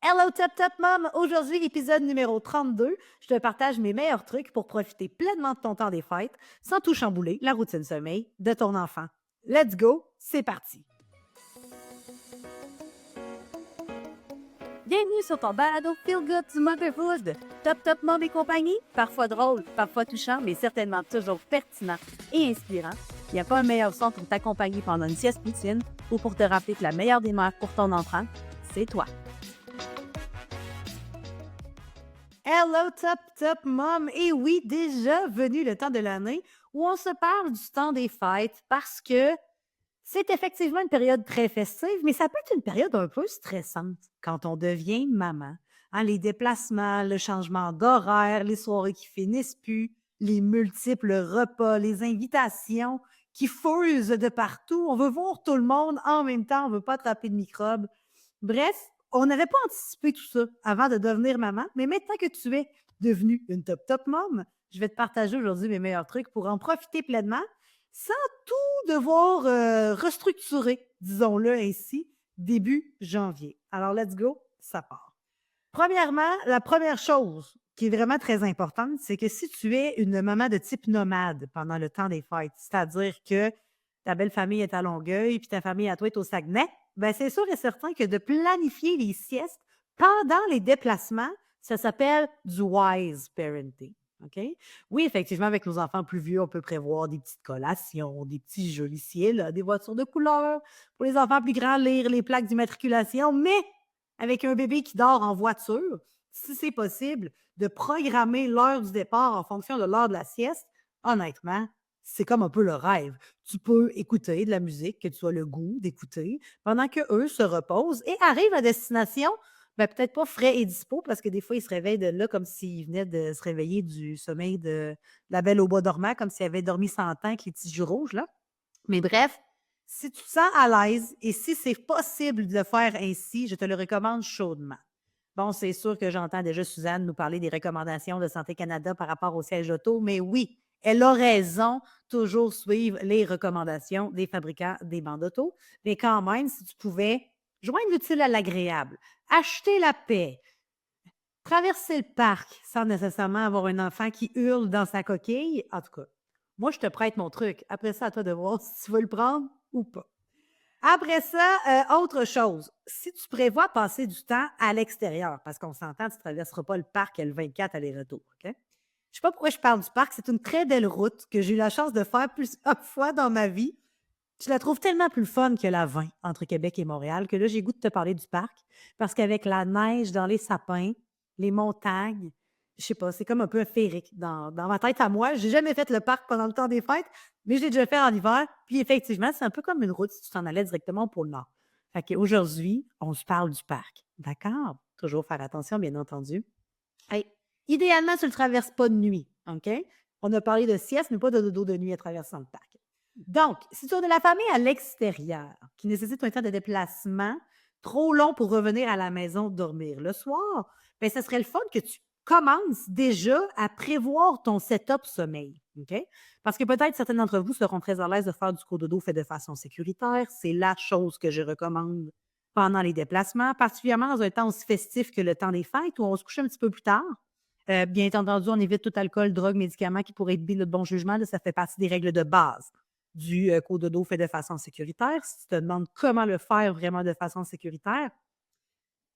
Hello Top Top Mom! Aujourd'hui, épisode numéro 32. Je te partage mes meilleurs trucs pour profiter pleinement de ton temps des fêtes sans tout chambouler la routine sommeil de ton enfant. Let's go, c'est parti! Bienvenue sur ton balado Feel Good du Motherhood. Top Top Mom et compagnie, parfois drôle, parfois touchant, mais certainement toujours pertinent et inspirant. Il n'y a pas un meilleur son pour t'accompagner pendant une sieste poutine ou pour te rappeler que la meilleure des mères pour ton enfant, c'est toi. Hello Top Top Mom! Et oui, déjà venu le temps de l'année où on se parle du temps des fêtes parce que c'est effectivement une période très festive, mais ça peut être une période un peu stressante quand on devient maman. Hein, les déplacements, le changement d'horaire, les soirées qui finissent plus, les multiples repas, les invitations qui fusent de partout. On veut voir tout le monde en même temps, on veut pas attraper de microbes. Bref, on n'avait pas anticipé tout ça avant de devenir maman, mais maintenant que tu es devenue une top top mom, je vais te partager aujourd'hui mes meilleurs trucs pour en profiter pleinement sans tout devoir restructurer, disons-le ainsi, début janvier. Alors, let's go, ça part. Premièrement, la première chose qui est vraiment très importante, c'est que si tu es une maman de type nomade pendant le temps des fêtes, c'est-à-dire que ta belle famille est à Longueuil puis ta famille à toi est au Saguenay, ben c'est sûr et certain que de planifier les siestes pendant les déplacements, ça s'appelle du wise parenting. OK? Oui, effectivement, avec nos enfants plus vieux, on peut prévoir des petites collations, des petits jeux ici et là, des voitures de couleur. Pour les enfants plus grands, lire les plaques d'immatriculation. Mais avec un bébé qui dort en voiture, si c'est possible, de programmer l'heure du départ en fonction de l'heure de la sieste, honnêtement, c'est comme un peu le rêve. Tu peux écouter de la musique que tu as le goût d'écouter pendant qu'eux se reposent et arrivent à destination, ben, peut-être pas frais et dispo parce que des fois, ils se réveillent de là comme s'ils venaient de se réveiller du sommeil de la belle au bois dormant, comme s'ils avaient dormi 100 ans avec les petits joues rouges, là. Mais bref, si tu te sens à l'aise et si c'est possible de le faire ainsi, je te le recommande chaudement. Bon, c'est sûr que j'entends déjà Suzanne nous parler des recommandations de Santé Canada par rapport au siège auto, mais oui, elle a raison, toujours suivre les recommandations des fabricants des bandes auto. Mais quand même, si tu pouvais joindre l'utile à l'agréable, acheter la paix, traverser le parc sans nécessairement avoir un enfant qui hurle dans sa coquille, en tout cas, moi, je te prête mon truc. Après ça, à toi de voir si tu veux le prendre ou pas. Après ça, autre chose, si tu prévois passer du temps à l'extérieur, parce qu'on s'entend, tu ne traverseras pas le parc L24 aller-retour, OK? Je ne sais pas pourquoi je parle du parc, c'est une très belle route que j'ai eu la chance de faire plusieurs fois dans ma vie. Je la trouve tellement plus fun que la 20 entre Québec et Montréal que là, j'ai le goût de te parler du parc parce qu'avec la neige dans les sapins, les montagnes, je sais pas, c'est comme un peu féerique dans ma tête à moi. J'ai jamais fait le parc pendant le temps des fêtes, mais je l'ai déjà fait en hiver. Puis effectivement, c'est un peu comme une route si tu t'en allais directement au pôle Nord. Fait qu'aujourd'hui, on se parle du parc. D'accord? Toujours faire attention, bien entendu. Hey, idéalement, tu ne le traverses pas de nuit. OK? On a parlé de sieste, mais pas de dodo de nuit à traversant le parc. Donc, si tu as de la famille à l'extérieur qui nécessite un temps de déplacement trop long pour revenir à la maison dormir le soir, bien, ce serait le fun que tu commences déjà à prévoir ton setup sommeil. OK? Parce que peut-être certains d'entre vous seront très à l'aise de faire du cododo fait de façon sécuritaire. C'est la chose que je recommande pendant les déplacements, particulièrement dans un temps aussi festif que le temps des fêtes où on se couche un petit peu plus tard. Bien entendu, on évite tout alcool, drogue, médicaments qui pourraient élever notre bon jugement. Là, ça fait partie des règles de base du cododo fait de façon sécuritaire. Si tu te demandes comment le faire vraiment de façon sécuritaire,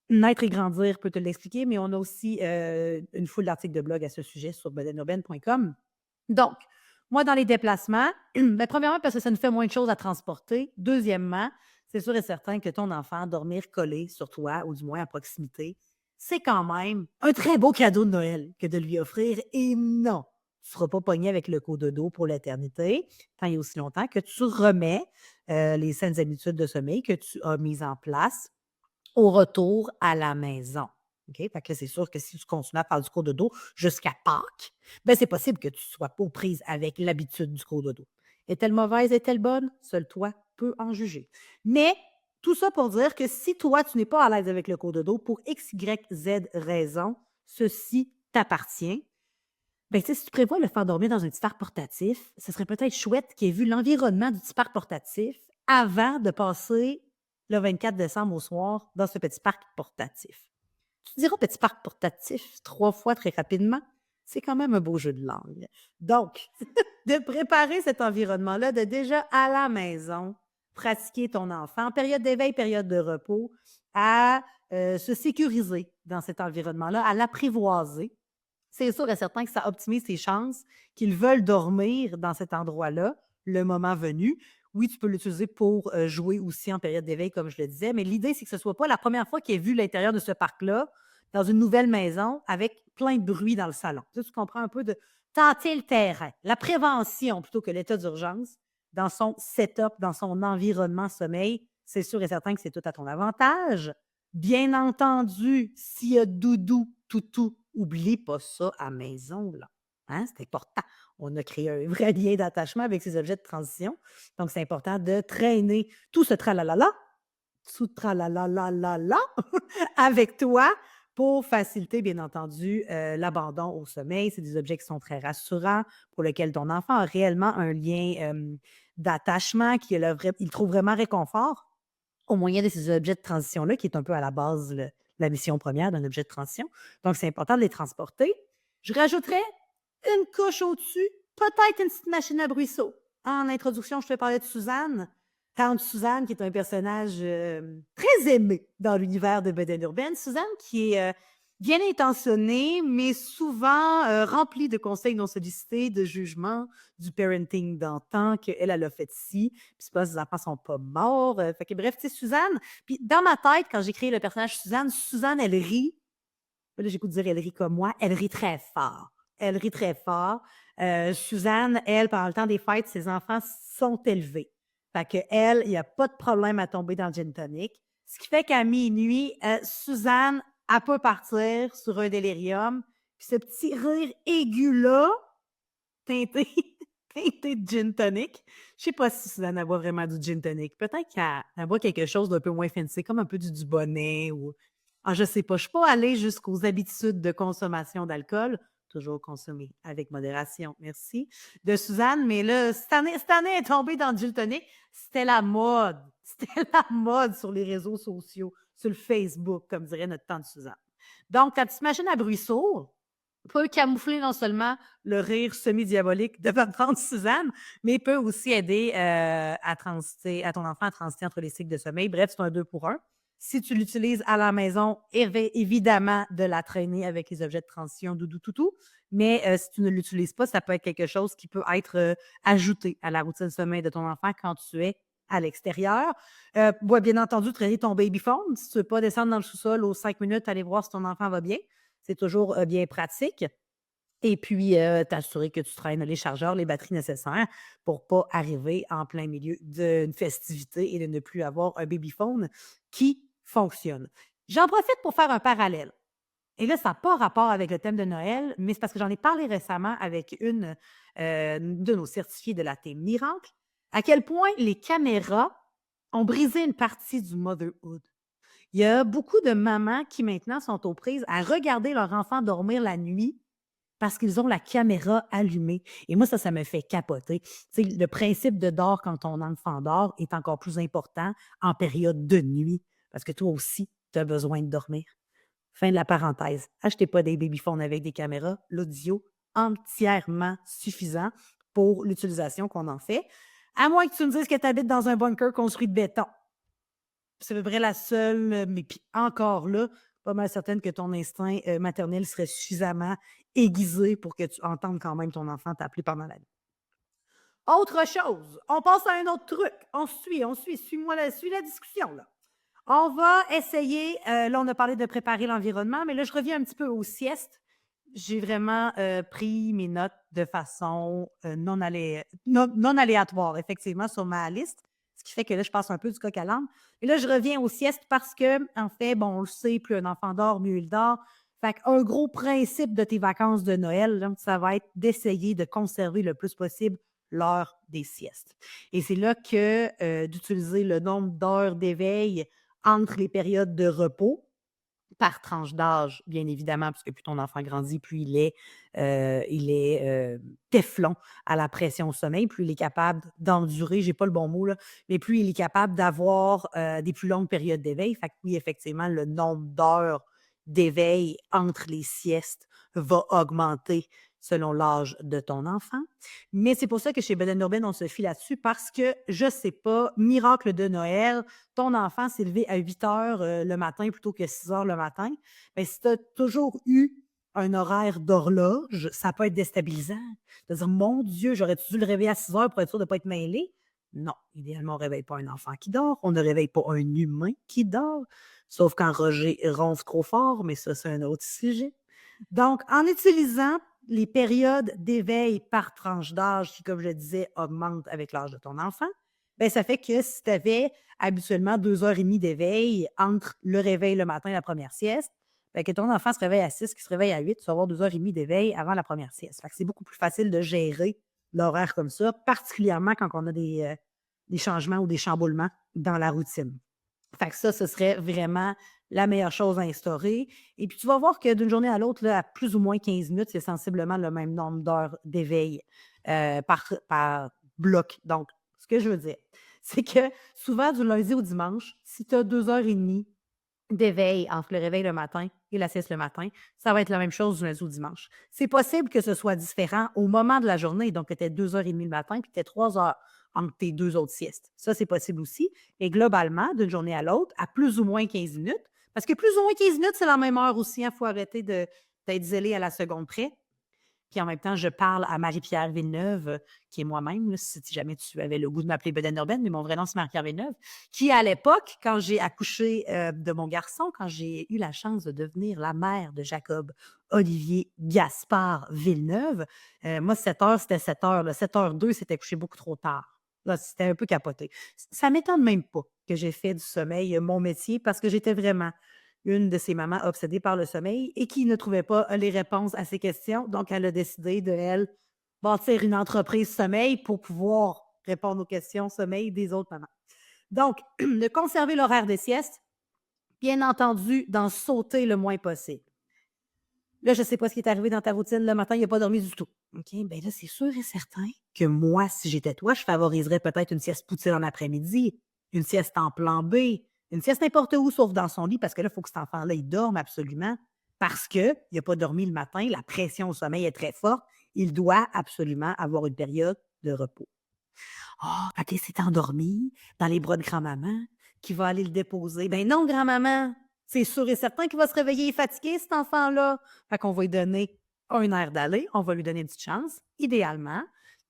Naître et grandir peut te l'expliquer, mais on a aussi une foule d'articles de blog à ce sujet sur bedenaubaine.com. Donc, moi, dans les déplacements, ben, premièrement, parce que ça nous fait moins de choses à transporter. Deuxièmement, c'est sûr et certain que ton enfant, dormir collé sur toi, ou du moins à proximité, c'est quand même un très beau cadeau de Noël que de lui offrir. Et non, tu ne seras pas pogné avec le cododo pour l'éternité, tant et aussi longtemps que tu remets les saines habitudes de sommeil que tu as mises en place au retour à la maison. OK? Fait que là, c'est sûr que si tu continues à faire du cours-dodo jusqu'à Pâques, ben, c'est possible que tu ne sois pas aux prises avec l'habitude du cours-dodo. Est-elle mauvaise? Est-elle bonne? Seul toi peux en juger. Mais tout ça pour dire que si toi, tu n'es pas à l'aise avec le cours-dodo, pour X, Y, Z raison, ceci t'appartient. Ben, tu sais, si tu prévois le faire dormir dans un petit parc portatif, ce serait peut-être chouette qu'il ait vu l'environnement du petit parc portatif avant de passer le 24 décembre au soir dans ce petit parc portatif. Tu diras petit parc portatif 3 fois très rapidement. C'est quand même un beau jeu de langue. Donc, de préparer cet environnement-là, de déjà à la maison, pratiquer ton enfant, période d'éveil, période de repos, à se sécuriser dans cet environnement-là, à l'apprivoiser. C'est sûr et certain que ça optimise tes chances qu'ils veulent dormir dans cet endroit-là, le moment venu. Oui, tu peux l'utiliser pour jouer aussi en période d'éveil, comme je le disais, mais l'idée, c'est que ce ne soit pas la première fois qu'il ait vu l'intérieur de ce parc-là, dans une nouvelle maison, avec plein de bruit dans le salon. Tu comprends un peu de tenter le terrain, la prévention plutôt que l'état d'urgence dans son setup, dans son environnement sommeil. C'est sûr et certain que c'est tout à ton avantage. Bien entendu, s'il y a doudou, toutou, oublie pas ça à maison, là. Hein, c'est important. On a créé un vrai lien d'attachement avec ces objets de transition. Donc, c'est important de traîner tout ce tralalala, tout tralalalala avec toi pour faciliter, bien entendu, l'abandon au sommeil. C'est des objets qui sont très rassurants, pour lesquels ton enfant a réellement un lien d'attachement, il trouve vraiment réconfort au moyen de ces objets de transition-là, qui est un peu à la base la mission première d'un objet de transition. Donc, c'est important de les transporter. Je rajouterais une couche au-dessus, peut-être une petite machine à bruisseau. En introduction, je te parlais de Suzanne. Tante Suzanne, qui est un personnage très aimé dans l'univers de Beden Urbaine. Suzanne, qui est bien intentionnée, mais souvent remplie de conseils non sollicités, de jugements, du parenting d'antan, qu'elle a fait ici. Puis c'est pas, ses enfants sont pas morts. Fait que bref, tu sais, Suzanne. Puis dans ma tête, quand j'ai créé le personnage Suzanne, Suzanne, elle rit. Là, j'écoute dire elle rit comme moi. Elle rit très fort. Elle rit très fort. Suzanne, elle, pendant le temps des fêtes, ses enfants sont élevés. Fait que elle, il n'y a pas de problème à tomber dans le gin tonic. Ce qui fait qu'à minuit, Suzanne, elle peut partir sur un délirium. Puis ce petit rire aigu-là, teinté, teinté de gin tonic. Je sais pas si Suzanne elle boit vraiment du gin tonic. Peut-être qu'elle boit quelque chose d'un peu moins fancy, comme un peu du Dubonnet ou je sais pas. Je suis pas allée jusqu'aux habitudes de consommation d'alcool. Toujours consommer avec modération, merci, de Suzanne. Mais là, cette année, elle est tombée dans le gin tonic. C'était la mode. C'était la mode sur les réseaux sociaux, sur le Facebook, comme dirait notre tante Suzanne. Donc, ta petite machine à bruit sourd peut camoufler non seulement le rire semi-diabolique de votre tante Suzanne, mais peut aussi aider à ton enfant à transiter entre les cycles de sommeil. Bref, c'est un 2 pour 1. Si tu l'utilises à la maison, évidemment, de la traîner avec les objets de transition doudou toutou. Mais si tu ne l'utilises pas, ça peut être quelque chose qui peut être ajouté à la routine de sommeil de ton enfant quand tu es à l'extérieur. Bien entendu, traîner ton babyphone. Si tu ne veux pas descendre dans le sous-sol aux 5 minutes, aller voir si ton enfant va bien. C'est toujours bien pratique. Et puis, t'assurer que tu traînes les chargeurs, les batteries nécessaires pour pas arriver en plein milieu d'une festivité et de ne plus avoir un babyphone qui fonctionne. J'en profite pour faire un parallèle. Et là, ça n'a pas rapport avec le thème de Noël, mais c'est parce que j'en ai parlé récemment avec une de nos certifiés de la team Miracle, à quel point les caméras ont brisé une partie du motherhood. Il y a beaucoup de mamans qui maintenant sont aux prises à regarder leur enfant dormir la nuit parce qu'ils ont la caméra allumée. Et moi, ça me fait capoter. Tu sais, le principe de dors quand ton enfant dort est encore plus important en période de nuit parce que toi aussi, tu as besoin de dormir. Fin de la parenthèse. Achetez pas des babyphones avec des caméras. L'audio, entièrement suffisant pour l'utilisation qu'on en fait. À moins que tu me dises que tu habites dans un bunker construit de béton. C'est à peu près la seule, mais puis encore là, pas mal certaine que ton instinct maternel serait suffisamment aiguisé pour que tu entendes quand même ton enfant t'appeler pendant la nuit. Autre chose, on passe à un autre truc. On suit. Suis la discussion, là. On va essayer, là, on a parlé de préparer l'environnement, mais là, je reviens un petit peu aux siestes. J'ai vraiment pris mes notes de façon non aléatoire, effectivement, sur ma liste. Ce qui fait que là, je passe un peu du coq à l'âne. Et là, je reviens aux siestes parce que, en fait, bon, on le sait, plus un enfant dort, mieux il dort. Fait qu'un gros principe de tes vacances de Noël, là, ça va être d'essayer de conserver le plus possible l'heure des siestes. Et c'est là que d'utiliser le nombre d'heures d'éveil entre les périodes de repos, par tranche d'âge, bien évidemment, parce que plus ton enfant grandit, plus il est téflon à la pression au sommeil, plus il est capable d'endurer, j'ai pas le bon mot, là, mais plus il est capable d'avoir des plus longues périodes d'éveil. Fait que oui, effectivement, le nombre d'heures d'éveil entre les siestes va augmenter selon l'âge de ton enfant. Mais c'est pour ça que chez Beden Urbaine, on se fie là-dessus parce que, je sais pas, miracle de Noël, ton enfant s'est levé à 8 heures le matin plutôt que 6 heures le matin. Bien, si tu as toujours eu un horaire d'horloge, ça peut être déstabilisant. De dire, mon Dieu, j'aurais-tu dû le réveiller à 6 heures pour être sûr de ne pas être mêlé? Non, idéalement, on ne réveille pas un enfant qui dort, on ne réveille pas un humain qui dort, sauf quand Roger ronfle trop fort, mais ça, c'est un autre sujet. Donc, en utilisant les périodes d'éveil par tranche d'âge qui, comme je le disais, augmentent avec l'âge de ton enfant, ben ça fait que si tu avais habituellement 2 heures et demie d'éveil entre le réveil le matin et la première sieste, ben que ton enfant se réveille à 6, qu'il se réveille à 8, tu vas avoir 2 heures et demie d'éveil avant la première sieste. Fait que c'est beaucoup plus facile de gérer l'horaire comme ça, particulièrement quand on a des changements ou des chamboulements dans la routine. Fait que ça, ce serait vraiment la meilleure chose à instaurer. Et puis, tu vas voir que d'une journée à l'autre, là, à plus ou moins 15 minutes, c'est sensiblement le même nombre d'heures d'éveil par bloc. Donc, ce que je veux dire, c'est que souvent, du lundi au dimanche, si tu as 2 heures et demie d'éveil entre le réveil le matin et la sieste le matin, ça va être la même chose du lundi au dimanche. C'est possible que ce soit différent au moment de la journée, donc que tu aies 2 heures et demie le matin puis que tu aies 3 heures entre tes deux autres siestes. Ça, c'est possible aussi. Et globalement, d'une journée à l'autre, à plus ou moins 15 minutes, parce que plus ou moins 15 minutes, c'est la même heure aussi. Il faut arrêter d'être zélé à la seconde près. Puis en même temps, je parle à Marie-Pierre Villeneuve, qui est moi-même, là, si jamais tu avais le goût de m'appeler Beden Urbaine, mais mon vrai nom, c'est Marie-Pierre Villeneuve, qui, à l'époque, quand j'ai accouché de mon garçon, quand j'ai eu la chance de devenir la mère de Jacob Olivier Gaspard Villeneuve, moi, 7 heures, c'était 7 heures. Là, 7h02, c'était couché beaucoup trop tard. Là, c'était un peu capoté. Ça ne m'étonne même pas que j'ai fait du sommeil mon métier parce que j'étais vraiment une de ces mamans obsédées par le sommeil et qui ne trouvait pas les réponses à ses questions. Donc, elle a décidé de, elle, bâtir une entreprise sommeil pour pouvoir répondre aux questions sommeil des autres mamans. Donc, de conserver l'horaire des siestes, bien entendu, d'en sauter le moins possible. Là, je ne sais pas ce qui est arrivé dans ta routine le matin, il n'a pas dormi du tout. OK? Bien là, c'est sûr et certain que moi, si j'étais toi, je favoriserais peut-être une sieste poutine en après-midi, une sieste en plan B, une sieste n'importe où, sauf dans son lit, parce que là, il faut que cet enfant-là, il dorme absolument, parce qu'il n'a pas dormi le matin, la pression au sommeil est très forte, il doit absolument avoir une période de repos. Ah, fait qu'il s'est endormi dans les bras de grand-maman, qui va aller le déposer. Ben non, grand-maman, c'est sûr et certain qu'il va se réveiller fatigué, cet enfant-là. Fait qu'on va lui donner un air d'aller, on va lui donner une petite chance. Idéalement,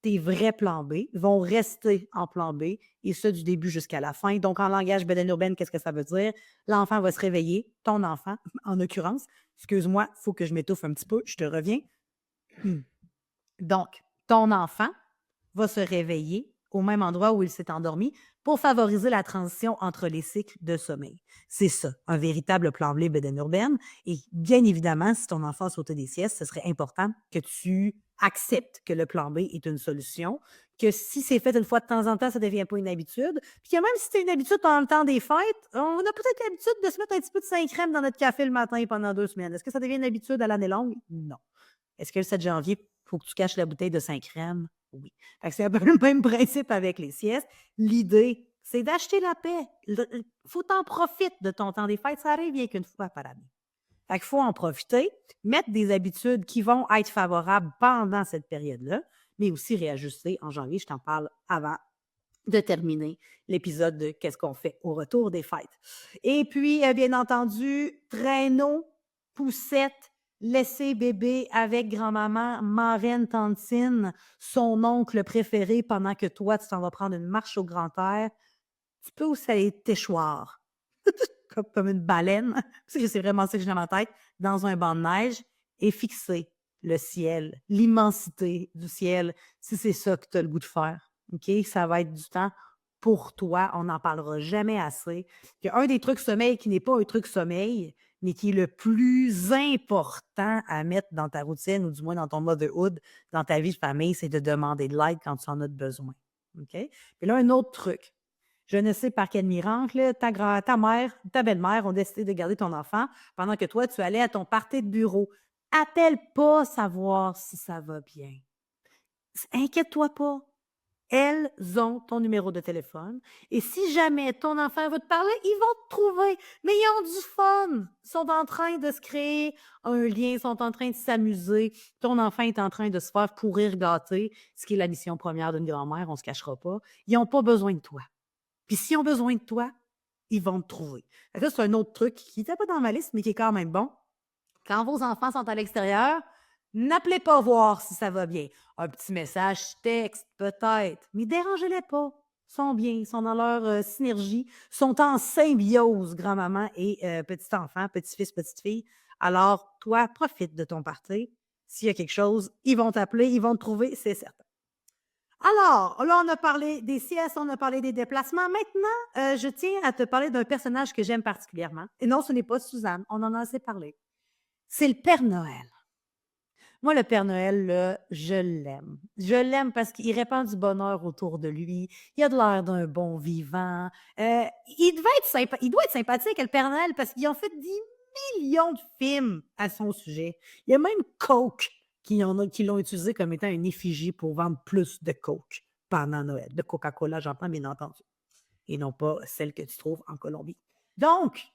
tes vrais plans B vont rester en plan B, et ce, du début jusqu'à la fin. Donc, en langage urbaine, qu'est-ce que ça veut dire? L'enfant va se réveiller, ton enfant, en l'occurrence. Excuse-moi, il faut que je m'étouffe un petit peu, je te reviens. Donc, ton enfant va se réveiller au même endroit où il s'est endormi pour favoriser la transition entre les cycles de sommeil. C'est ça, un véritable plan B Beden Urbaine. Et bien évidemment, si ton enfant a sauté des siestes, ce serait important que tu acceptes que le plan B est une solution, que si c'est fait une fois de temps en temps, ça ne devient pas une habitude. Puis que même si c'est une habitude pendant le temps des fêtes, on a peut-être l'habitude de se mettre un petit peu de 5 crème dans notre café le matin pendant 2 semaines. Est-ce que ça devient une habitude à l'année longue? Non. Est-ce que le 7 janvier, il faut que tu caches la bouteille de 5 crème? Oui. Fait que c'est un peu le même principe avec les siestes. L'idée, c'est d'acheter la paix. Il faut t'en profiter de ton temps des fêtes. Ça arrive bien qu'une fois par année. Fait qu'il faut en profiter, mettre des habitudes qui vont être favorables pendant cette période-là, mais aussi réajuster en janvier. Je t'en parle avant de terminer l'épisode de qu'est-ce qu'on fait au retour des fêtes. Et puis, bien entendu, traîneau, poussette, laisser bébé avec grand-maman, marraine, tantine, son oncle préféré pendant que toi, tu t'en vas prendre une marche au grand air. Tu peux aussi aller t'échoir, comme une baleine, parce que c'est vraiment ça que j'ai dans ma tête, dans un banc de neige et fixer le ciel, l'immensité du ciel, si c'est ça que tu as le goût de faire. OK? Ça va être du temps pour toi. On n'en parlera jamais assez. Il y a un des trucs sommeil qui n'est pas un truc sommeil, mais qui est le plus important à mettre dans ta routine, ou du moins dans ton motherhood, dans ta vie de famille, c'est de demander de l'aide quand tu en as besoin. OK? Puis là, un autre truc. Je ne sais par quel miracle, ta mère, ta belle-mère ont décidé de garder ton enfant pendant que toi, tu allais à ton party de bureau. Appelle pas savoir si ça va bien. Inquiète-toi pas. elles ont ton numéro de téléphone et si jamais ton enfant veut te parler, ils vont te trouver. Mais ils ont du fun. Ils sont en train de se créer un lien, ils sont en train de s'amuser. Ton enfant est en train de se faire pourrir gâter, ce qui est la mission première d'une grand-mère, on ne se cachera pas. Ils n'ont pas besoin de toi. Puis s'ils ont besoin de toi, ils vont te trouver. Fait que ça, c'est un autre truc qui n'était pas dans ma liste, mais qui est quand même bon. Quand vos enfants sont à l'extérieur, n'appelez pas voir si ça va bien. Un petit message texte, peut-être, mais dérangez-les pas. Ils sont bien, ils sont dans leur synergie, sont en symbiose, grand-maman et petit enfant, petit-fils, petite-fille. Alors, toi, profite de ton party. S'il y a quelque chose, ils vont t'appeler, ils vont te trouver, c'est certain. Alors, là, on a parlé des siestes, on a parlé des déplacements. Maintenant, je tiens à te parler d'un personnage que j'aime particulièrement. Et non, ce n'est pas Suzanne, on en a assez parlé. C'est le Père Noël. Moi, le Père Noël, là, je l'aime. Je l'aime parce qu'il répand du bonheur autour de lui. Il a de l'air d'un bon vivant. Il doit être sympathique, le Père Noël, parce qu'ils ont fait des millions de films à son sujet. Il y a même Coke qui l'ont utilisé comme étant une effigie pour vendre plus de Coke pendant Noël. De Coca-Cola, j'entends, bien entendu. Et non pas celle que tu trouves en Colombie. Donc,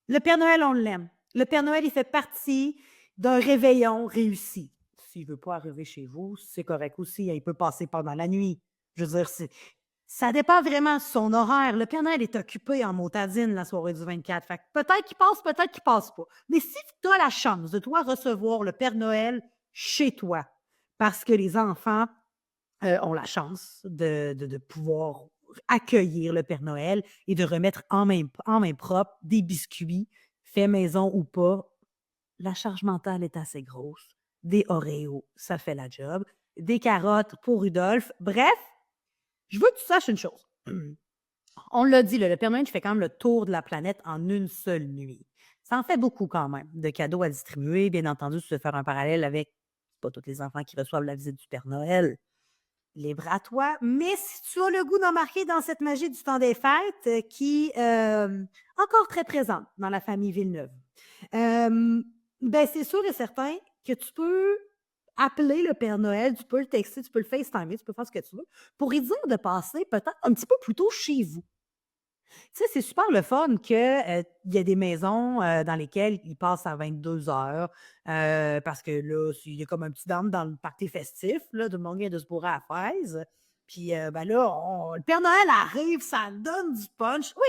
le Père Noël, on l'aime. Le Père Noël, il fait partie d'un réveillon réussi. S'il ne veut pas arriver chez vous, c'est correct aussi. Il peut passer pendant la nuit. Je veux dire, ça dépend vraiment de son horaire. Le Père Noël est occupé en motadine la soirée du 24. Fait que peut-être qu'il passe, peut-être qu'il passe pas. Mais si tu as la chance de toi recevoir le Père Noël chez toi, parce que les enfants ont la chance de pouvoir accueillir le Père Noël et de remettre en main propre des biscuits, faits maison ou pas, la charge mentale est assez grosse. Des Oreos, ça fait la job. Des carottes pour Rudolph. Bref, je veux que tu saches une chose. On l'a dit, là, le Père Noël fait quand même le tour de la planète en une seule nuit. Ça en fait beaucoup quand même de cadeaux à distribuer. Bien entendu, tu peux faire un parallèle avec pas tous les enfants qui reçoivent la visite du Père Noël. Libre à toi. Mais si tu as le goût d'embarquer dans cette magie du temps des fêtes qui est encore très présente dans la famille Villeneuve, ben c'est sûr et certain que tu peux appeler le Père Noël, tu peux le texter, tu peux le FaceTimer, tu peux faire ce que tu veux, pour lui dire de passer peut-être un petit peu plus tôt chez vous. Tu sais, c'est super le fun que, il y a des maisons, dans lesquelles ils passent à 22h, parce que là, il y a comme un petit down dans le party festif, là, tout le monde vient de se bourrer à la fraise. Puis, ben là, le Père Noël arrive, ça donne du punch. Oui,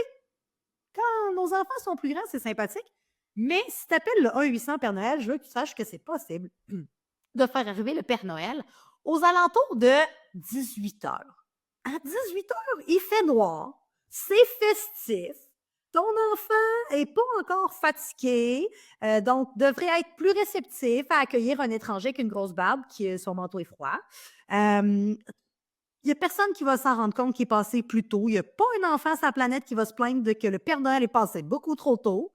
quand nos enfants sont plus grands, c'est sympathique, mais si tu appelles le 1-800 Père Noël, je veux que tu saches que c'est possible de faire arriver le Père Noël aux alentours de 18h. À 18h, il fait noir, c'est festif, ton enfant n'est pas encore fatigué, donc devrait être plus réceptif à accueillir un étranger qu'une grosse barbe qui son manteau est froid. Il n'y a personne qui va s'en rendre compte qu'il est passé plus tôt. Il n'y a pas un enfant sur la planète qui va se plaindre de que le Père Noël est passé beaucoup trop tôt.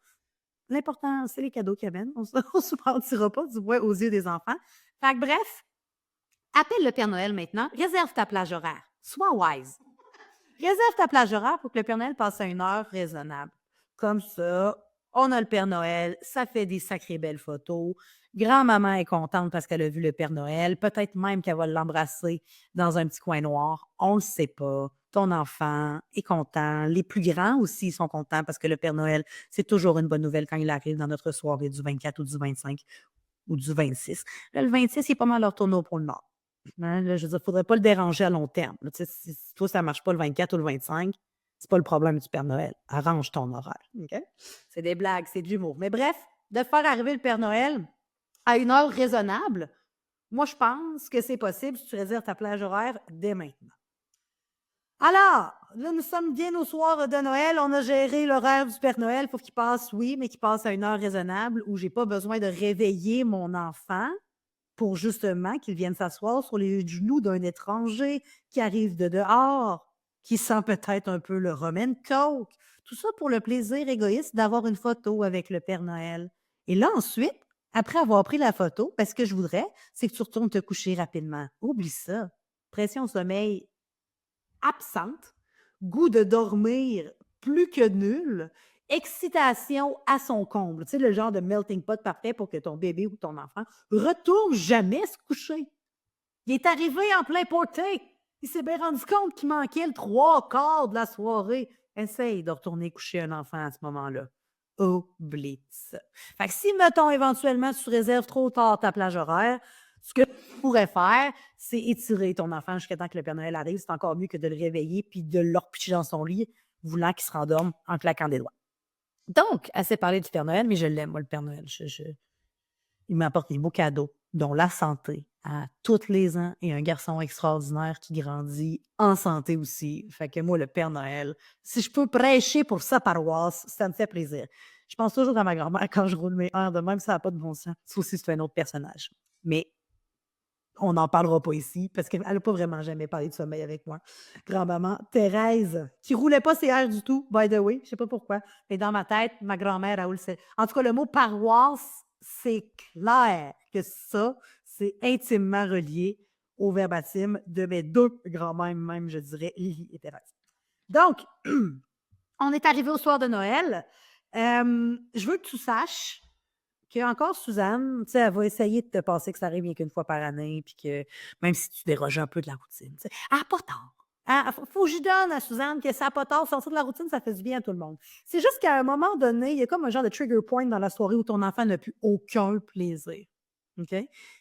L'important, c'est les cadeaux qu'il amène. On ne se mentira pas, du moins aux yeux des enfants. Fait que bref, appelle le Père Noël maintenant. Réserve ta plage horaire. Sois wise. Réserve ta plage horaire pour que le Père Noël passe à une heure raisonnable. Comme ça, on a le Père Noël, ça fait des sacrées belles photos. Grand-maman est contente parce qu'elle a vu le Père Noël. Peut-être même qu'elle va l'embrasser dans un petit coin noir. On ne le sait pas. Ton enfant est content. Les plus grands aussi sont contents parce que le Père Noël, c'est toujours une bonne nouvelle quand il arrive dans notre soirée du 24 ou du 25 ou du 26. Là, le 26, il est pas mal retourné pour le Nord. Hein, là, je veux dire, il ne faudrait pas le déranger à long terme. Là, tu sais, si toi, ça ne marche pas le 24 ou le 25, c'est pas le problème du Père Noël. Arrange ton horaire. OK? C'est des blagues, c'est de l'humour. Mais bref, de faire arriver le Père Noël à une heure raisonnable, moi, je pense que c'est possible si tu réserves ta plage horaire dès maintenant. Alors, là, nous sommes bien au soir de Noël. On a géré l'horaire du Père Noël pour qu'il passe, oui, mais qu'il passe à une heure raisonnable où je n'ai pas besoin de réveiller mon enfant pour justement qu'il vienne s'asseoir sur les genoux d'un étranger qui arrive de dehors, qui sent peut-être un peu le rum and coke. Tout ça pour le plaisir égoïste d'avoir une photo avec le Père Noël. Et là, ensuite, après avoir pris la photo, ce que je voudrais, c'est que tu retournes te coucher rapidement. Oublie ça. Pression au sommeil absente, goût de dormir plus que nul, excitation à son comble. Tu sais, le genre de melting pot parfait pour que ton bébé ou ton enfant retourne jamais se coucher. Il est arrivé en plein porté. Il s'est bien rendu compte qu'il manquait le trois quarts de la soirée. Essaye de retourner coucher un enfant à ce moment-là. Oublie ça. Fait que si, mettons, éventuellement, tu réserves trop tard ta plage horaire, ce que tu pourrais faire, c'est étirer ton enfant jusqu'à temps que le Père Noël arrive. C'est encore mieux que de le réveiller puis de le repitcher dans son lit, voulant qu'il se rendorme en claquant des doigts. Donc, assez parlé du Père Noël, mais je l'aime, moi, le Père Noël. Il m'apporte des beaux cadeaux, dont la santé à tous les ans et un garçon extraordinaire qui grandit en santé aussi. Fait que moi, le Père Noël, si je peux prêcher pour sa paroisse, ça me fait plaisir. Je pense toujours à ma grand-mère quand je roule mes airs de même, ça n'a pas de bon sens. Ça aussi, c'est un autre personnage. Mais on n'en parlera pas ici parce qu'elle n'a pas vraiment jamais parlé de sommeil avec moi. Grand-maman Thérèse, qui roulait pas ses airs du tout, by the way, je sais pas pourquoi, mais dans ma tête, ma grand-mère, elle roule ses... En tout cas, le mot paroisse, c'est clair que ça, c'est intimement relié au verbatim de mes deux grands-mères, même, je dirais, Lily et Thérèse. Donc, on est arrivé au soir de Noël. Je veux que tu saches que encore Suzanne, tu sais, elle va essayer de te passer que ça arrive rien qu'une fois par année, puis que même si tu déroges un peu de la routine, tu sais, elle a pas tort. Faut que je donne à Suzanne que ça n'a pas tort. Sortir de la routine, ça fait du bien à tout le monde. C'est juste qu'à un moment donné, il y a comme un genre de trigger point dans la soirée où ton enfant n'a plus aucun plaisir. OK?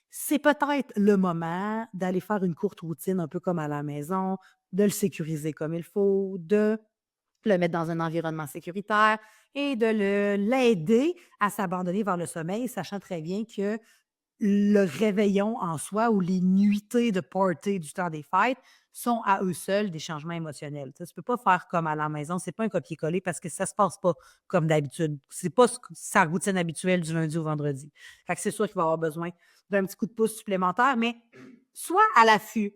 C'est peut-être le moment d'aller faire une courte routine, un peu comme à la maison, de le sécuriser comme il faut, de le mettre dans un environnement sécuritaire et de l'aider à s'abandonner vers le sommeil, sachant très bien que le réveillon en soi ou les nuitées de party du temps des fêtes sont à eux seuls des changements émotionnels. Tu ne peux pas faire comme à la maison, c'est pas un copier-coller parce que ça se passe pas comme d'habitude. C'est pas sa routine habituelle du lundi au vendredi. Fait que c'est sûr qu'il va avoir besoin d'un petit coup de pouce supplémentaire, mais soit à l'affût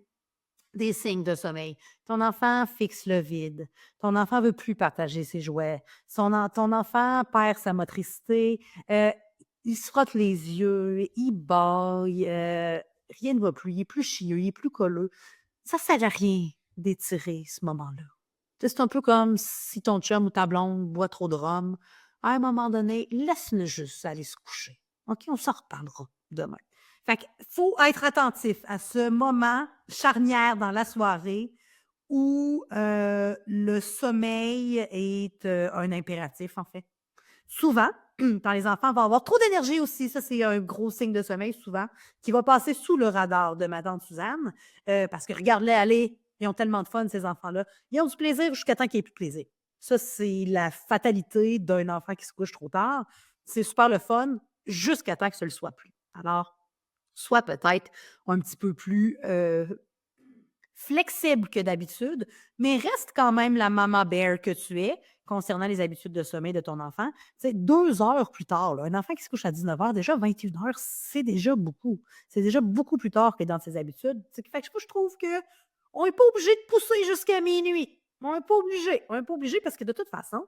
des signes de sommeil. Ton enfant fixe le vide. Ton enfant veut plus partager ses jouets. Ton enfant perd sa motricité. Il se frotte les yeux, il bâille, rien ne va plus. Il est plus chieux, il est plus colleux. Ça ne sert à rien d'étirer ce moment-là. Tu sais, c'est un peu comme si ton chum ou ta blonde boit trop de rhum. À un moment donné, laisse-le juste aller se coucher. OK? On s'en reparlera demain. Fait qu'il faut être attentif à ce moment charnière dans la soirée où le sommeil est un impératif, en fait. Souvent, quand les enfants vont avoir trop d'énergie aussi, ça c'est un gros signe de sommeil souvent, qui va passer sous le radar de ma tante Suzanne, parce que regarde-les aller, ils ont tellement de fun, ces enfants-là. Ils ont du plaisir jusqu'à temps qu'il n'y ait plus de plaisir. Ça, c'est la fatalité d'un enfant qui se couche trop tard. C'est super le fun jusqu'à temps que ce ne le soit plus. Alors, soit peut-être un petit peu plus flexible que d'habitude, mais reste quand même la maman bear que tu es concernant les habitudes de sommeil de ton enfant. Tu sais, 2 heures plus tard, là, un enfant qui se couche à 19 heures, déjà 21 heures, c'est déjà beaucoup. C'est déjà beaucoup plus tard que dans ses habitudes. Ce qui fait que je trouve que on n'est pas obligé de pousser jusqu'à minuit. On n'est pas obligé. On n'est pas obligé parce que de toute façon,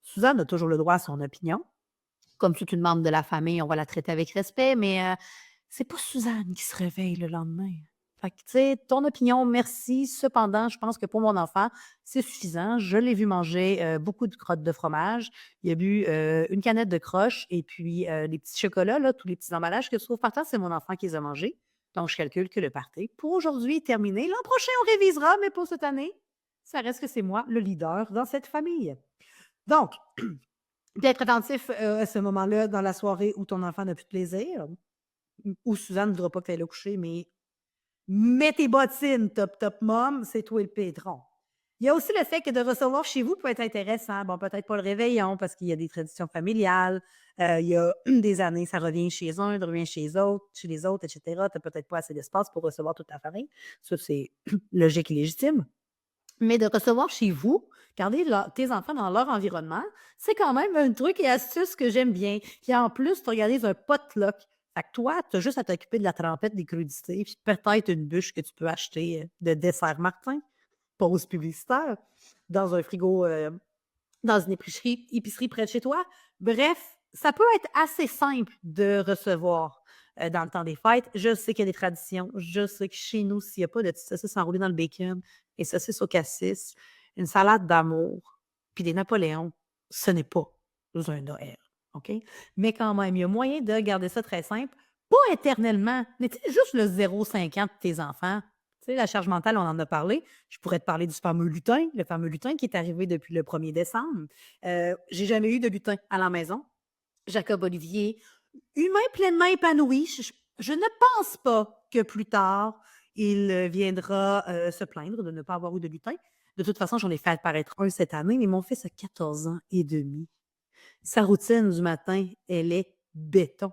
Suzanne a toujours le droit à son opinion. Comme toute une membre de la famille, on va la traiter avec respect, mais c'est pas Suzanne qui se réveille le lendemain. Fait que, tu sais, ton opinion, merci. Cependant, je pense que pour mon enfant, c'est suffisant. Je l'ai vu manger beaucoup de crottes de fromage. Il a bu une canette de croche et puis les petits chocolats, là, tous les petits emballages que tu trouves par terre, c'est mon enfant qui les a mangés. Donc, je calcule que le party pour aujourd'hui est terminé. L'an prochain, on révisera, mais pour cette année, ça reste que c'est moi le leader dans cette famille. Donc, d'être attentif à ce moment-là dans la soirée où ton enfant n'a plus de plaisir, où Suzanne ne voudra pas que tu ailles le coucher, mais mets tes bottines, top, top mom, c'est toi le patron. Il y a aussi le fait que de recevoir chez vous peut être intéressant. Bon, peut-être pas le réveillon parce qu'il y a des traditions familiales. Il y a des années, ça revient chez un, ça revient chez les autres, etc. Tu n'as peut-être pas assez d'espace pour recevoir toute ta famille. Ça, c'est logique et légitime. Mais de recevoir chez vous, garder tes enfants dans leur environnement, c'est quand même un truc et astuce que j'aime bien. Puis en plus, tu organises un potluck. Fait que toi, tu as juste à t'occuper de la trempette, des crudités, puis peut-être une bûche que tu peux acheter de dessert Martin, pause publicitaire, dans un frigo, dans une épicerie près de chez toi. Bref, ça peut être assez simple de recevoir dans le temps des fêtes. Je sais qu'il y a des traditions. Je sais que chez nous, s'il n'y a pas de petites saucisses enroulées dans le bacon et saucisses au cassis, une salade d'amour, puis des Napoléons, ce n'est pas un Noël. OK? Mais quand même, il y a moyen de garder ça très simple. Pas éternellement, mais tu sais, juste le 0,50 de tes enfants, Tu sais, la charge mentale, on en a parlé. Je pourrais te parler du fameux lutin, le fameux lutin qui est arrivé depuis le 1er décembre. J'ai jamais eu de lutin à la maison. Jacob Olivier, humain pleinement épanoui. Je ne pense pas que plus tard, il viendra se plaindre de ne pas avoir eu de lutin. De toute façon, j'en ai fait apparaître un cette année, mais mon fils a 14 ans et demi. Sa routine du matin, elle est béton.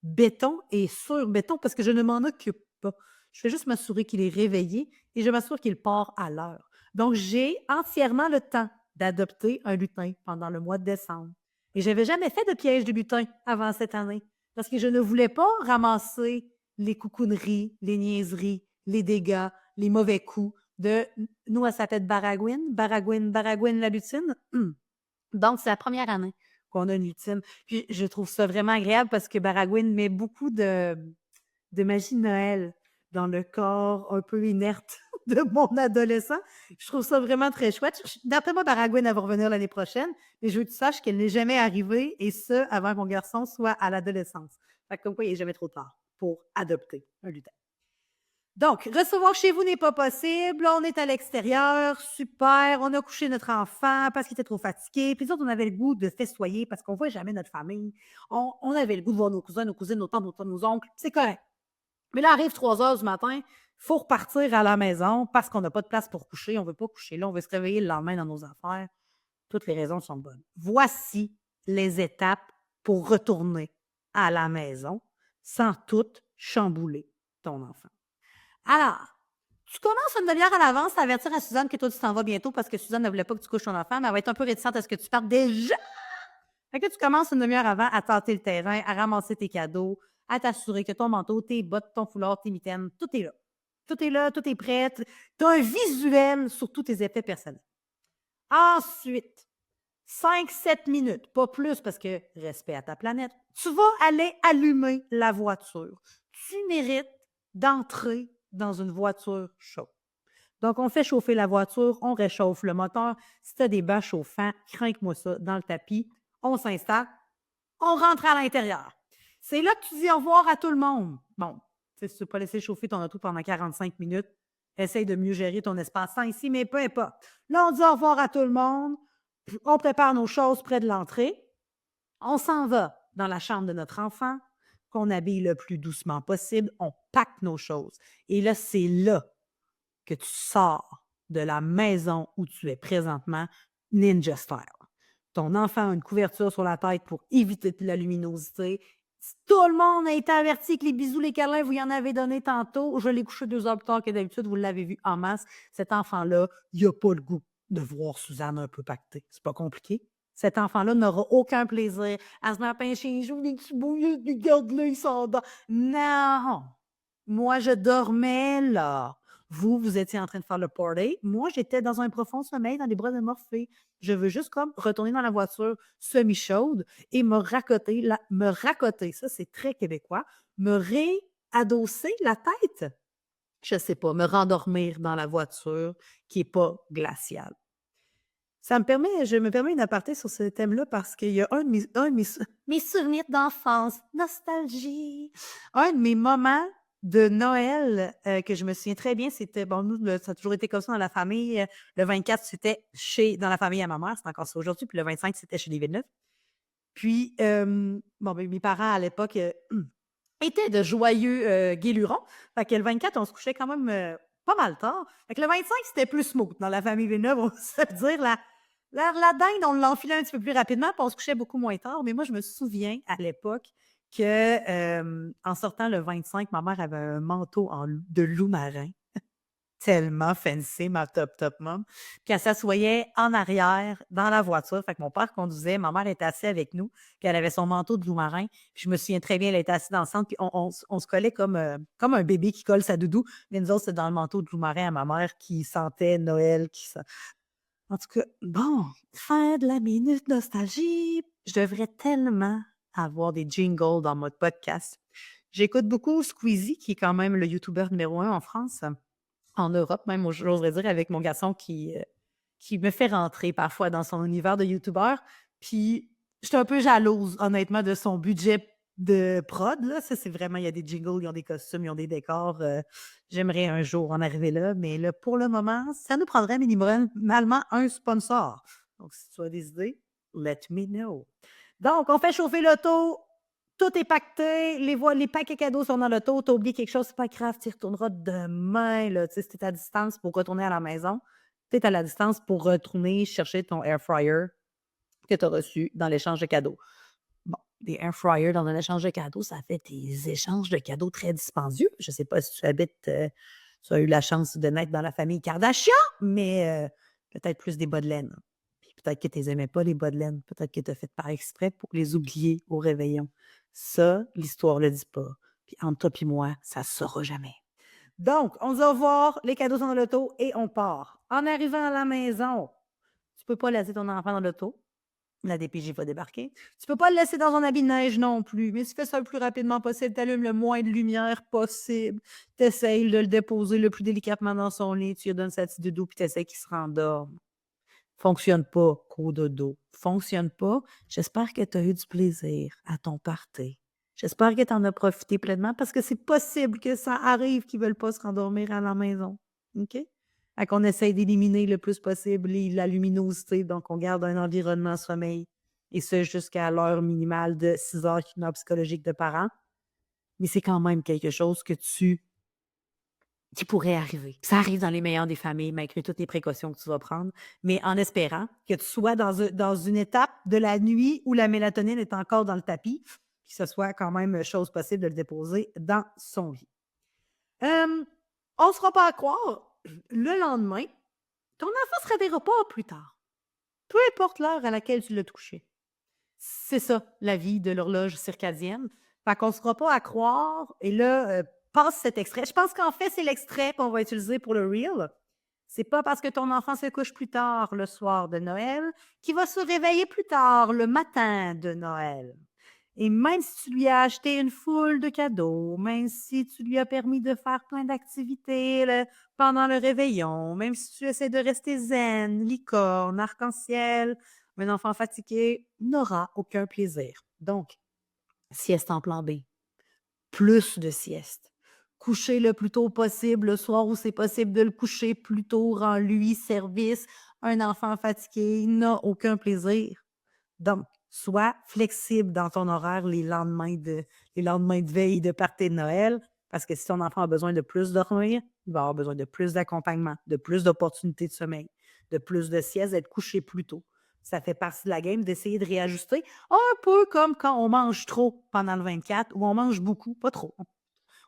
Béton et sur béton parce que je ne m'en occupe pas. Je fais juste m'assurer qu'il est réveillé et je m'assure qu'il part à l'heure. Donc, j'ai entièrement le temps d'adopter un lutin pendant le mois de décembre. Et je n'avais jamais fait de piège de lutin avant cette année parce que je ne voulais pas ramasser les coucouneries, les niaiseries, les dégâts, les mauvais coups de nous, elle s'appelle Baragouine, Baragouine, Baragouine la lutine. Donc, c'est la première année qu'on a une lutine. Puis, je trouve ça vraiment agréable parce que Baragouine met beaucoup de magie de Noël dans le corps un peu inerte de mon adolescent. Je trouve ça vraiment très chouette. D'après moi, Baragouine, elle va revenir l'année prochaine, mais je veux que tu saches qu'elle n'est jamais arrivée, et ce, avant que mon garçon soit à l'adolescence. Fait que comme quoi, il n'est jamais trop tard pour adopter un lutin. Donc, recevoir chez vous n'est pas possible. On est à l'extérieur. Super. On a couché notre enfant parce qu'il était trop fatigué. Puis nous autres, on avait le goût de festoyer parce qu'on ne voit jamais notre famille. On avait le goût de voir nos cousins, nos cousines, nos tantes, nos oncles. C'est correct. Mais là, arrive 3 heures du matin. Il faut repartir à la maison parce qu'on n'a pas de place pour coucher. On ne veut pas coucher là. On veut se réveiller le lendemain dans nos affaires. Toutes les raisons sont bonnes. Voici les étapes pour retourner à la maison sans tout chambouler ton enfant. Alors, tu commences une demi-heure à l'avance à avertir à Suzanne que toi, tu t'en vas bientôt parce que Suzanne ne voulait pas que tu couches ton enfant, mais elle va être un peu réticente à ce que tu partes déjà. Fait que tu commences une demi-heure avant à tâter le terrain, à ramasser tes cadeaux, à t'assurer que ton manteau, tes bottes, ton foulard, tes mitaines, tout est là. Tout est là, tout est prêt. Tu as un visuel sur tous tes effets personnels. Ensuite, 5-7 minutes, pas plus parce que respect à ta planète, tu vas aller allumer la voiture. Tu mérites d'entrer dans une voiture chaude. Donc, on fait chauffer la voiture, on réchauffe le moteur. Si tu as des bas chauffants, crinque-moi ça dans le tapis. On s'installe, on rentre à l'intérieur. C'est là que tu dis au revoir à tout le monde. Bon, si tu ne veux pas laisser chauffer ton auto pendant 45 minutes, essaye de mieux gérer ton espace-temps ici, mais peu importe. Là, on dit au revoir à tout le monde. On prépare nos choses près de l'entrée. On s'en va dans la chambre de notre enfant, qu'on habille le plus doucement possible. On pack nos choses. Et là, c'est là que tu sors de la maison où tu es présentement, ninja style. Ton enfant a une couverture sur la tête pour éviter la luminosité. Tout le monde a été averti que les bisous, les câlins, vous y en avez donné tantôt. Je l'ai couché 2 heures plus tard que d'habitude. Vous l'avez vu en masse. Cet enfant-là, il n'a pas le goût de voir Suzanne un peu pactée. C'est pas compliqué. Cet enfant-là n'aura aucun plaisir à se mettre à pincher les joues, les petits bouts, regarde-le, il s'endort. Non! Moi, je dormais là. Vous étiez en train de faire le party. Moi, j'étais dans un profond sommeil dans les bras de Morphée. Je veux juste comme retourner dans la voiture semi-chaude et me racoter, ça c'est très québécois, me réadosser la tête. Je sais pas, me rendormir dans la voiture qui n'est pas glaciale. Je me permets une aparté sur ce thème-là parce qu'il y a un de mes souvenirs d'enfance, nostalgie. Un de mes moments de Noël que je me souviens très bien, c'était, bon, nous, ça a toujours été comme ça dans la famille. Le 24, c'était dans la famille à ma mère, c'est encore ça aujourd'hui, puis le 25, c'était chez les Villeneuve. Puis, bon, ben, mes parents à l'époque étaient de joyeux guélurons. Fait que le 24, on se couchait quand même pas mal tard. Fait que le 25, c'était plus smooth dans la famille Villeneuve, on se fait dire. La dinde, on l'enfilait un petit peu plus rapidement, puis on se couchait beaucoup moins tard. Mais moi, je me souviens à l'époque que en sortant le 25, ma mère avait un manteau de loup marin. Tellement fancy, ma top mom. Puis elle s'assoyait en arrière dans la voiture. Fait que mon père conduisait, ma mère était assise avec nous, puis elle avait son manteau de loup marin. Puis je me souviens très bien, elle était assise dans le centre, puis on se collait comme un bébé qui colle sa doudou. Mais nous autres, c'était dans le manteau de loup marin à ma mère qui sentait Noël. En tout cas, bon, fin de la minute nostalgie. Je devrais tellement avoir des jingles dans mon podcast. J'écoute beaucoup Squeezie, qui est quand même le YouTuber numéro 1 en France. En Europe même, j'oserais dire, avec mon garçon qui me fait rentrer parfois dans son univers de youtubeur. Puis, j'étais un peu jalouse, honnêtement, de son budget de prod, là. Ça, c'est vraiment, il y a des jingles, ils ont des costumes, ils ont des décors. J'aimerais un jour en arriver là, mais là, pour le moment, ça nous prendrait minimalement un sponsor. Donc, si tu as des idées, let me know. Donc, on fait chauffer l'auto. Tout est pacté. Les paquets cadeaux sont dans l'auto. Tu as oublié quelque chose, c'est pas grave. Tu y retourneras demain. Là. Tu sais, si tu es à distance pour retourner à la maison, tu es à la distance pour retourner chercher ton air fryer que tu as reçu dans l'échange de cadeaux. Bon, des air fryers dans un échange de cadeaux, ça fait des échanges de cadeaux très dispendieux. Je ne sais pas si tu tu as eu la chance de naître dans la famille Kardashian, mais peut-être plus des bas de laine. Puis peut-être que tu les aimais pas, les bas de laine. Peut-être que tu as fait par exprès pour les oublier au réveillon. Ça, l'histoire le dit pas. Puis entre toi et moi, ça ne se saura jamais. Donc, on va voir, les cadeaux sont dans l'auto et on part. En arrivant à la maison, tu ne peux pas laisser ton enfant dans l'auto. La DPJ va débarquer. Tu peux pas le laisser dans un habit de neige non plus, mais tu fais ça le plus rapidement possible. Tu allumes le moins de lumière possible. Tu essayes de le déposer le plus délicatement dans son lit. Tu lui donnes sa petite doudou puis tu essaies qu'il se rendorme. Fonctionne pas, co-dodo. Fonctionne pas. J'espère que tu as eu du plaisir à ton party. J'espère que tu en as profité pleinement parce que c'est possible que ça arrive qu'ils veulent pas se rendormir à la maison. OK? Fait qu'on essaye d'éliminer le plus possible la luminosité, donc on garde un environnement sommeil, et ce jusqu'à l'heure minimale de 6 heures psychologique de parents. Mais c'est quand même quelque chose qui pourrait arriver. Ça arrive dans les meilleures des familles, malgré toutes les précautions que tu vas prendre, mais en espérant que tu sois dans une étape de la nuit où la mélatonine est encore dans le tapis, que ce soit quand même chose possible de le déposer dans son lit. On ne se fera pas à croire, le lendemain, ton enfant se réveillera pas plus tard. Peu importe l'heure à laquelle tu l'as touché. C'est ça, la vie de l'horloge circadienne. Fait qu'on ne se fera pas à croire. Et là, passe cet extrait. Je pense qu'en fait, c'est l'extrait qu'on va utiliser pour le reel. C'est pas parce que ton enfant se couche plus tard le soir de Noël qu'il va se réveiller plus tard le matin de Noël. Et même si tu lui as acheté une foule de cadeaux, même si tu lui as permis de faire plein d'activités pendant le réveillon, même si tu essaies de rester zen, licorne, arc-en-ciel, un enfant fatigué n'aura aucun plaisir. Donc, sieste en plan B, plus de sieste. Coucher le plus tôt possible le soir où c'est possible de le coucher plus tôt, rend-lui service. Un enfant fatigué n'a aucun plaisir. Donc, sois flexible dans ton horaire les lendemains de veille de party de Noël, parce que si ton enfant a besoin de plus dormir, il va avoir besoin de plus d'accompagnement, de plus d'opportunités de sommeil, de plus de sieste, d'être couché plus tôt. Ça fait partie de la game d'essayer de réajuster, un peu comme quand on mange trop pendant le 24 ou on mange beaucoup, pas trop.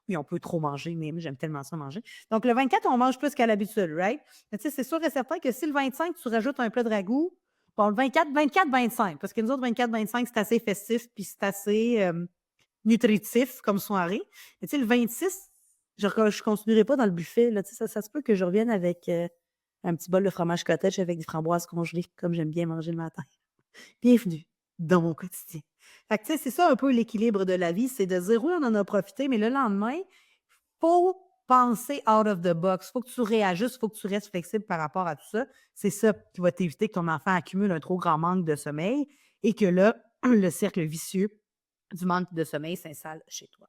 Oui, on peut trop manger, mais moi, j'aime tellement ça manger. Donc, le 24, on mange plus qu'à l'habitude, right? Mais tu sais, c'est sûr et certain que si le 25, tu rajoutes un plat de ragoût, bon, le 24, parce que nous autres, 24-25, c'est assez festif, puis c'est assez nutritif comme soirée. Mais tu sais, le 26, je continuerai pas dans le buffet, là, tu sais, ça se peut que je revienne avec un petit bol de fromage cottage avec des framboises congelées, comme j'aime bien manger le matin. Bienvenue dans mon quotidien. Fait que, tu sais, c'est ça un peu l'équilibre de la vie, c'est de dire oui, on en a profité, mais le lendemain, faut penser out of the box. Faut que tu réajustes, faut que tu restes flexible par rapport à tout ça. C'est ça qui va t'éviter que ton enfant accumule un trop grand manque de sommeil et que là, le cercle vicieux du manque de sommeil s'installe chez toi.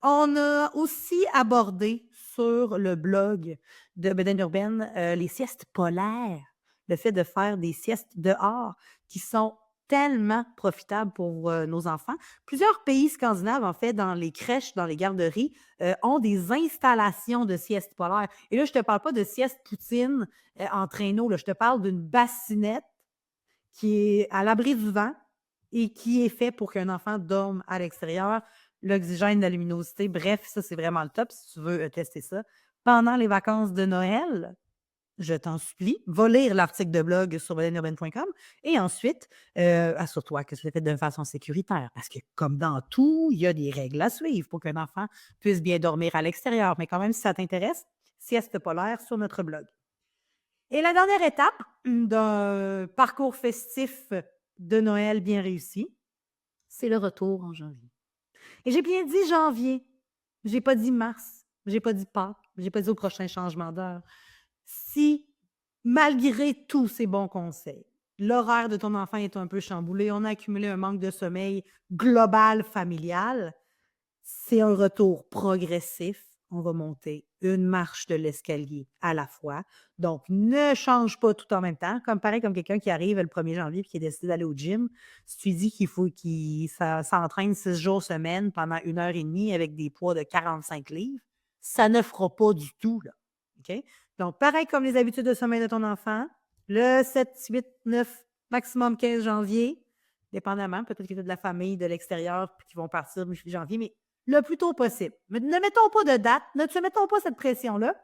On a aussi abordé sur le blog de Bedaine Urbaine les siestes polaires, le fait de faire des siestes dehors qui sont tellement profitables pour nos enfants. Plusieurs pays scandinaves, en fait, dans les crèches, dans les garderies, ont des installations de siestes polaires. Et là, je ne te parle pas de sieste poutine en traîneau, là, je te parle d'une bassinette qui est à l'abri du vent et qui est fait pour qu'un enfant dorme à l'extérieur. L'oxygène, la luminosité, bref, ça, c'est vraiment le top si tu veux tester ça. Pendant les vacances de Noël, je t'en supplie, va lire l'article de blog sur bedainurbaine.com et ensuite, assure-toi que c'est fait de façon sécuritaire. Parce que, comme dans tout, il y a des règles à suivre pour qu'un enfant puisse bien dormir à l'extérieur. Mais quand même, si ça t'intéresse, sieste polaire sur notre blog. Et la dernière étape d'un parcours festif de Noël bien réussi, c'est le retour en janvier. Et j'ai bien dit janvier. J'ai pas dit mars. J'ai pas dit Pâques. J'ai pas dit au prochain changement d'heure. Si, malgré tous ces bons conseils, l'horaire de ton enfant est un peu chamboulé, on a accumulé un manque de sommeil global familial, c'est un retour progressif. On va monter une marche de l'escalier à la fois. Donc, ne change pas tout en même temps. Comme pareil, comme quelqu'un qui arrive le 1er janvier et qui a décidé d'aller au gym. Si tu dis qu'il faut qu'il s'entraîne 6 jours semaine pendant 1 heure et demie avec des poids de 45 livres, ça ne fera pas du tout, là. OK? Donc, pareil comme les habitudes de sommeil de ton enfant, le 7, 8, 9, maximum 15 janvier, dépendamment, peut-être qu'il y a de la famille de l'extérieur qui vont partir mi-janvier, mais le plus tôt possible. Mais ne mettons pas de date, ne te mettons pas cette pression-là,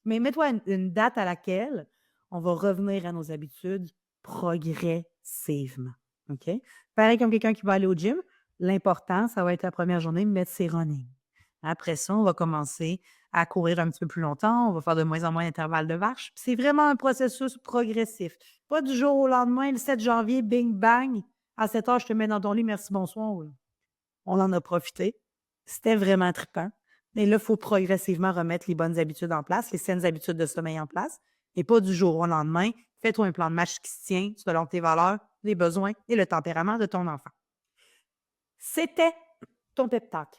mais mets-toi une date à laquelle on va revenir à nos habitudes progressivement. OK? Pareil comme quelqu'un qui va aller au gym, l'important, ça va être la première journée, mettre ses running. Après ça, on va commencer à courir un petit peu plus longtemps, on va faire de moins en moins d'intervalles de marche. C'est vraiment un processus progressif. Pas du jour au lendemain, le 7 janvier, bing bang, à 7 heures, je te mets dans ton lit, merci, bonsoir. On en a profité. C'était vraiment trippant. Mais là, il faut progressivement remettre les bonnes habitudes en place, les saines habitudes de sommeil en place, et pas du jour au lendemain. Fais-toi un plan de match qui se tient selon tes valeurs, les besoins et le tempérament de ton enfant. C'était ton pep talk.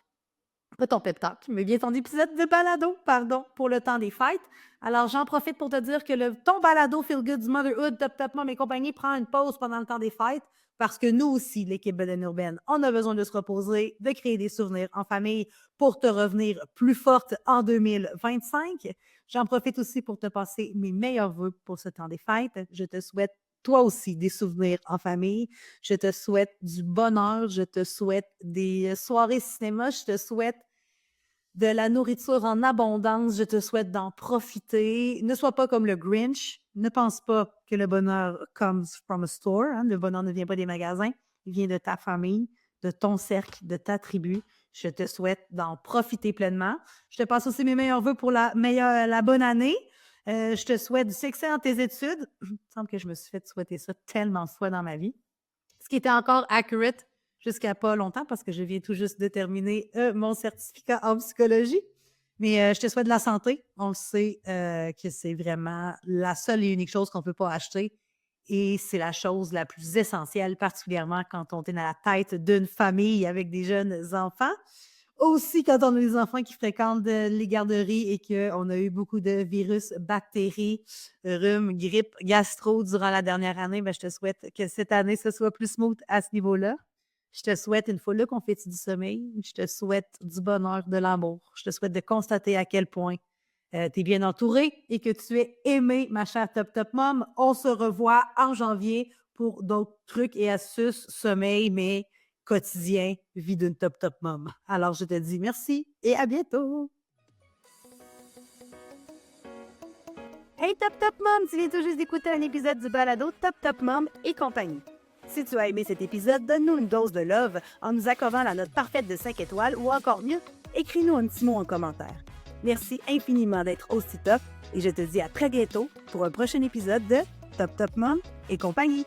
Pas ton pep talk, mais bien ton épisode de balado, pardon, pour le temps des fêtes. Alors, j'en profite pour te dire que ton balado Feel Good du Motherhood, Top Top Mom et compagnie prend une pause pendant le temps des fêtes parce que nous aussi, l'équipe Beden Urbaine, on a besoin de se reposer, de créer des souvenirs en famille pour te revenir plus forte en 2025. J'en profite aussi pour te passer mes meilleurs vœux pour ce temps des fêtes. Je te souhaite toi aussi des souvenirs en famille. Je te souhaite du bonheur. Je te souhaite des soirées cinéma. Je te souhaite de la nourriture en abondance. Je te souhaite d'en profiter. Ne sois pas comme le Grinch. Ne pense pas que le bonheur comes from a store. Hein. Le bonheur ne vient pas des magasins. Il vient de ta famille, de ton cercle, de ta tribu. Je te souhaite d'en profiter pleinement. Je te passe aussi mes meilleurs vœux pour la bonne année. Je te souhaite du succès dans tes études. Il me semble que je me suis fait souhaiter ça tellement de fois dans ma vie. Ce qui était encore accurate jusqu'à pas longtemps parce que je viens tout juste de terminer mon certificat en psychologie. Mais je te souhaite de la santé. On le sait que c'est vraiment la seule et unique chose qu'on ne peut pas acheter. Et c'est la chose la plus essentielle, particulièrement quand on est dans la tête d'une famille avec des jeunes enfants. Aussi, quand on a des enfants qui fréquentent les garderies et qu'on a eu beaucoup de virus, bactéries, rhume, grippe, gastro durant la dernière année, ben, je te souhaite que cette année, ce soit plus smooth à ce niveau-là. Je te souhaite, une fois là qu'on fait du sommeil, je te souhaite du bonheur, de l'amour. Je te souhaite de constater à quel point tu es bien entouré et que tu es aimé, ma chère Top Top Mom. On se revoit en janvier pour d'autres trucs et astuces, sommeil, mais quotidien, vie d'une Top Top Mom. Alors, je te dis merci et à bientôt! Hey Top Top Mom, tu viens tout juste d'écouter un épisode du balado Top Top Mom et compagnie. Si tu as aimé cet épisode, donne-nous une dose de love en nous accordant la note parfaite de 5 étoiles ou encore mieux, écris-nous un petit mot en commentaire. Merci infiniment d'être aussi top et je te dis à très bientôt pour un prochain épisode de Top Top Mom et compagnie.